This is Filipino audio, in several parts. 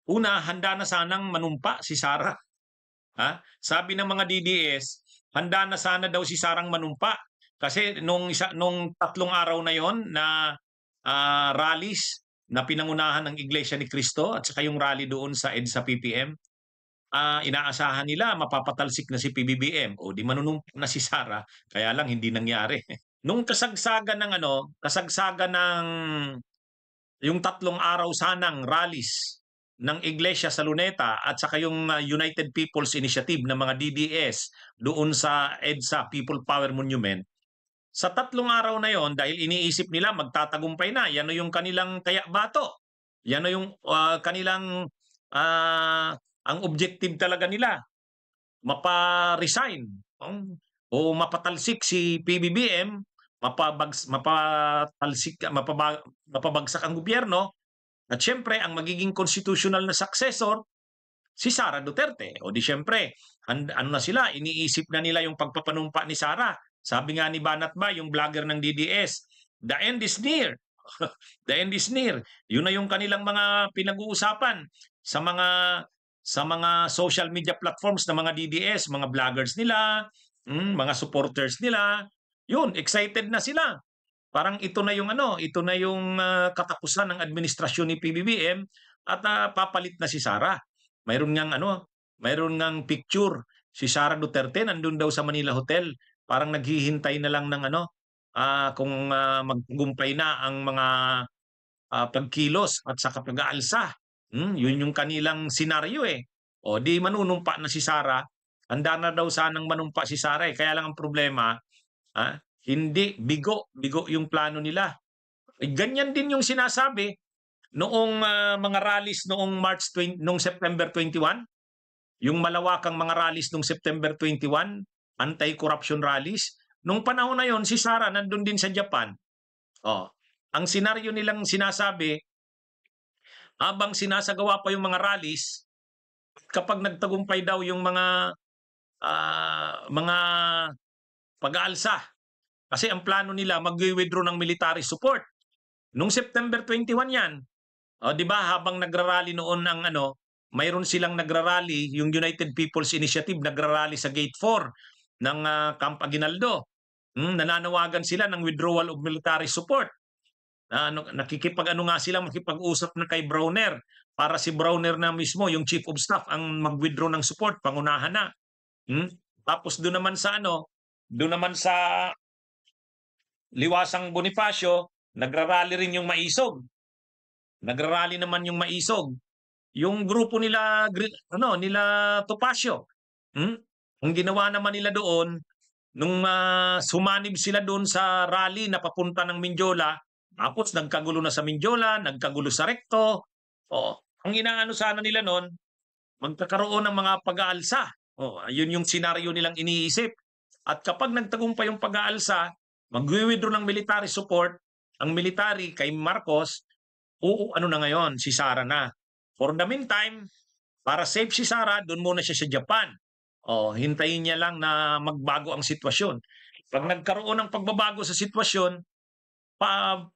Una, handa na sanang manumpa si Sara. Ha? Sabi ng mga DDS, handa na sana daw si Sarang manumpa. Kasi nung 3 araw na yon na rallies na pinangunahan ng Iglesia ni Cristo at saka yung rally doon sa EDSA PPM, inaasahan nila mapapatalsik na si PBBM o di manunumpa na si Sara, kaya lang hindi nangyari. Nung kasagsagan ng yung 3 araw sanang rallies ng Iglesia sa Luneta at saka yung United People's Initiative ng mga DDS doon sa EDSA People Power Monument, sa 3 araw na yon, dahil iniisip nila magtatagumpay na, yan na yung kanilang kaya-bato. Yan na yung kanilang, ang objective talaga nila, mapa-resign o mapatalsik si PBBM, mapabagsak ang gobyerno, at syempre ang magiging constitutional na successor, si Sara Duterte. O di syempre, ano na sila, iniisip na nila yung pagpapanumpa ni Sara. Sabi nga ni Banat Ba, yung vlogger ng DDS, the end is near. The end is near. Yun na yung kanilang mga pinag-uusapan sa mga social media platforms ng mga DDS, mga vloggers nila, mga supporters nila. Yun, excited na sila. Parang ito na yung katapusan ng administrasyon ni PBBM at papalit na si Sara. Mayroon ngang picture si Sara Duterte nandun daw sa Manila Hotel. Parang naghihintay na lang ng kung magtagumpay na ang mga pagkilos at saka pag-aalsa. Yun yung kanilang senaryo eh. O di manunumpa na si Sara. Handa na daw sanang manumpa si Sara eh. Kaya lang ang problema, hindi, bigo yung plano nila. Ganyan din yung sinasabi noong mga rallies noong noong September 21, yung malawakang mga rallies noong September 21, anti-corruption rallies. Nung panahon na yon, si Sara nandun din sa Japan. Ang senaryo nilang sinasabi, habang sinasagawa pa yung mga rallies, kapag nagtagumpay daw yung mga pag-aalsa, kasi ang plano nila mag-withdraw ng military support. Nung September 21 yan, di ba, habang nagrarally noon mayroon silang nagrarally, yung United People's Initiative nagrarally sa Gate 4 ng Camp Aguinaldo. Nananawagan sila ng withdrawal of military support. Makikipag-usap na kay Browner para si Browner na mismo, yung Chief of Staff, ang mag-withdraw ng support, pangunahan na. Tapos doon naman sa Liwasang Bonifacio, nagrarally rin yung Maisog. Nagrarally naman yung Maisog. Yung grupo nila Topacio. Ang ginawa naman nila doon, nung sumanib sila doon sa rally na papunta ng Mindiola, tapos nagkagulo na sa Mindiola, nagkagulo sa Recto. Ang inaano sana nila noon, magkakaroon ng mga pag-aalsa. Yun yung senaryo nilang iniisip. At kapag nagtagumpay yung pag-aalsa, mag-withdraw ng military support, ang military kay Marcos, na ngayon, si Sara na. For the meantime, para safe si Sara, doon muna siya sa Japan. Hintayin niya lang na magbago ang sitwasyon. Pag nagkaroon ng pagbabago sa sitwasyon,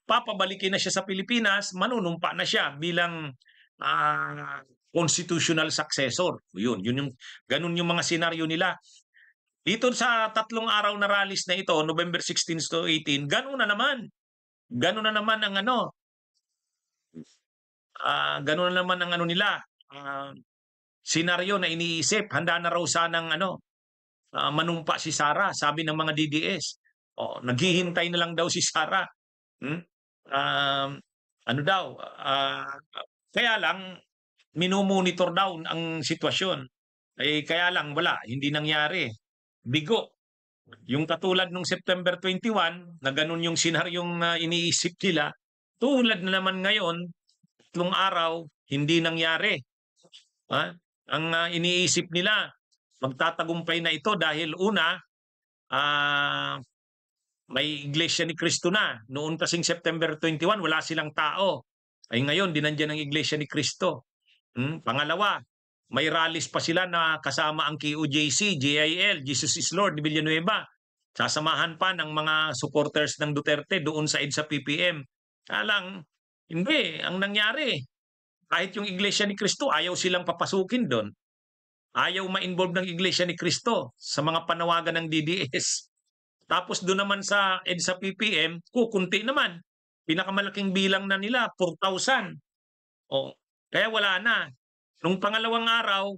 papabalikin na siya sa Pilipinas, manunumpa na siya bilang constitutional successor. Ganun yung mga senaryo nila. Dito sa 3 araw na rallies na ito, November 16 to 18, ganun na naman ang nila, senaryo na iniisip. Handa na raw sanang manumpa si Sara, sabi ng mga DDS. Naghihintay na lang daw si Sara. Kaya lang, minomonitor daw ang sitwasyon. Kaya lang, hindi nangyari. Bigo. Yung katulad nung September 21, na ganun yung senaryong iniisip nila, tulad na naman ngayon, 3 araw, hindi nangyari. Ang iniisip nila, magtatagumpay na ito dahil una, may Iglesia ni Cristo na. Noon kasing September 21, wala silang tao. Ngayon, dinandyan ang Iglesia ni Cristo. Pangalawa, may rallies pa sila na kasama ang KOJC, JIL, Jesus is Lord ni Villanueva. Sasamahan pa ng mga supporters ng Duterte doon sa EDSA PPM. Kaya lang, hindi. Ang nangyari, Kahit yung Iglesia ni Cristo, ayaw silang papasukin doon. Ayaw ma-involve ng Iglesia ni Cristo sa mga panawagan ng DDS. Tapos doon naman sa EDSA PPM, kukunti naman. Pinakamalaking bilang na nila, 4,000. O, kaya wala na. Nung pangalawang araw,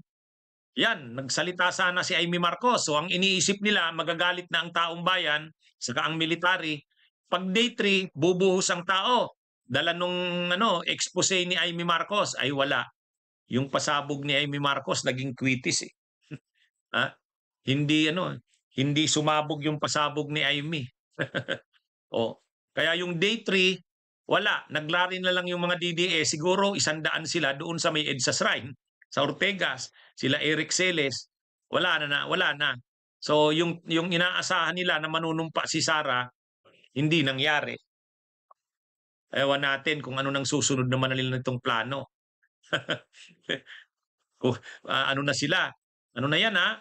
yan, nagsalita sana si Amy Marcos. So ang iniisip nila, magagalit na ang taong bayan, saka ang military. Pag day 3, bubuhos ang tao. Dala nung expose ni Amy Marcos ay wala. Yung pasabog ni Amy Marcos naging kwitis eh. Ha? Hindi sumabog yung pasabog ni Amy. O, kaya yung day 3, wala. Naglari na lang yung mga DDS. Siguro 100 sila doon sa may EDSA Shrine, sa Ortegas, sila Eric Celes. Wala na. So yung inaasahan nila na manunumpa si Sara, hindi nangyari. Ewan natin kung ano nang susunod naman nila nitong plano. Ano na sila? Ano na yan ha?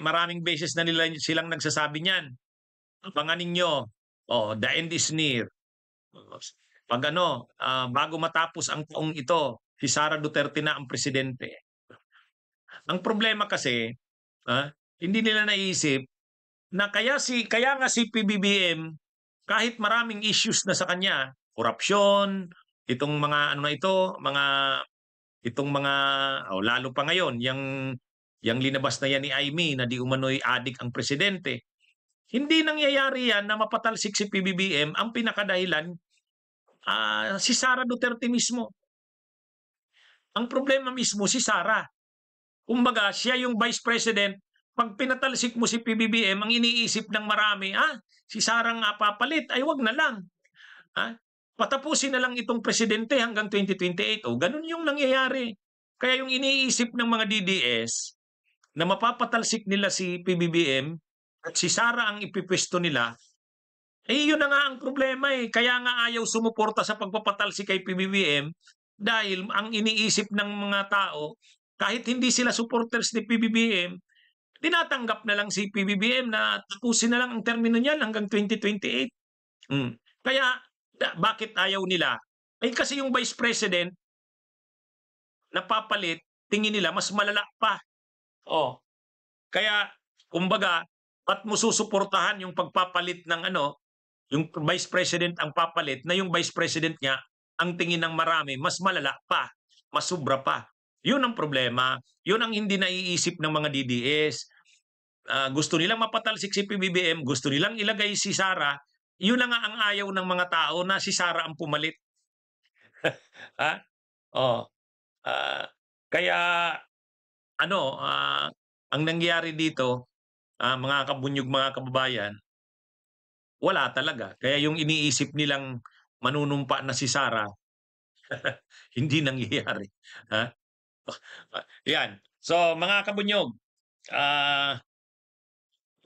Maraming beses na silang nagsasabi niyan. Abangan ninyo. Oh, the end is near. Pag bago matapos ang taong ito, si Sara Duterte na ang presidente. Ang problema kasi, hindi nila naisip na kaya nga si PBBM, kahit maraming issues na sa kanya, korupsyon, itong mga lalo pa ngayon, yung linabas na yan ni Amy na di umano'y adik ang presidente. Hindi nangyayari yan na mapatalsik si PBBM. Ang pinakadahilan, si Sara Duterte mismo. Ang problema mismo si Sara. Kumbaga, siya yung vice president. Pag pinatalsik mo si PBBM, ang iniisip ng marami, si Sara nga papalit, ay wag na lang. Patapusin na lang itong presidente hanggang 2028. O, ganun yung nangyayari. Kaya yung iniisip ng mga DDS na mapapatalsik nila si PBBM at si Sara ang ipipwesto nila, yun na nga ang problema eh. Kaya nga ayaw sumuporta sa pagpapatalsik kay PBBM dahil ang iniisip ng mga tao, kahit hindi sila supporters ni PBBM, tinatanggap na lang si PBBM na tapusin na lang ang termino niyan hanggang 2028. Kaya, bakit ayaw nila? Kasi yung vice president napapalit, tingin nila mas malala pa. Kaya, kumbaga, ba't mo susuportahan yung pagpapalit ng yung vice president ang papalit na yung vice president niya, ang tingin ng marami, mas malala pa, mas sobra pa. Yun ang problema. Yun ang hindi naiisip ng mga DDS. Gusto nilang mapatalsik si PBBM, gusto nilang ilagay si Sara. Yun na nga ang ayaw ng mga tao na si Sara ang pumalit. Kaya ang nangyari dito, mga kabunyog, mga kababayan, wala talaga. Kaya yung iniisip nilang manunumpa na si Sara, hindi nangyayari. Yan. So, mga kabunyog,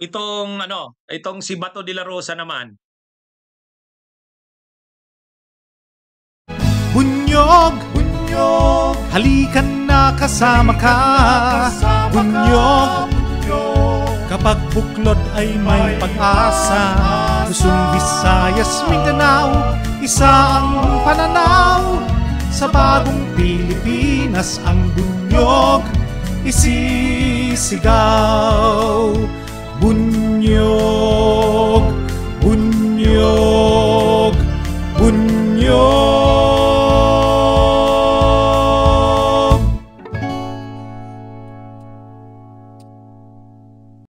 itong si Bato de la Rosa naman. Bunyog, halikan na kasama ka. Bunyog, kapag buklod ay may pag-asa. Luzon, Visayas, Mindanao, isa ang pananaw. Sa bagong Pilipinas ang bunyog isisigaw. Bunyog, bunyog.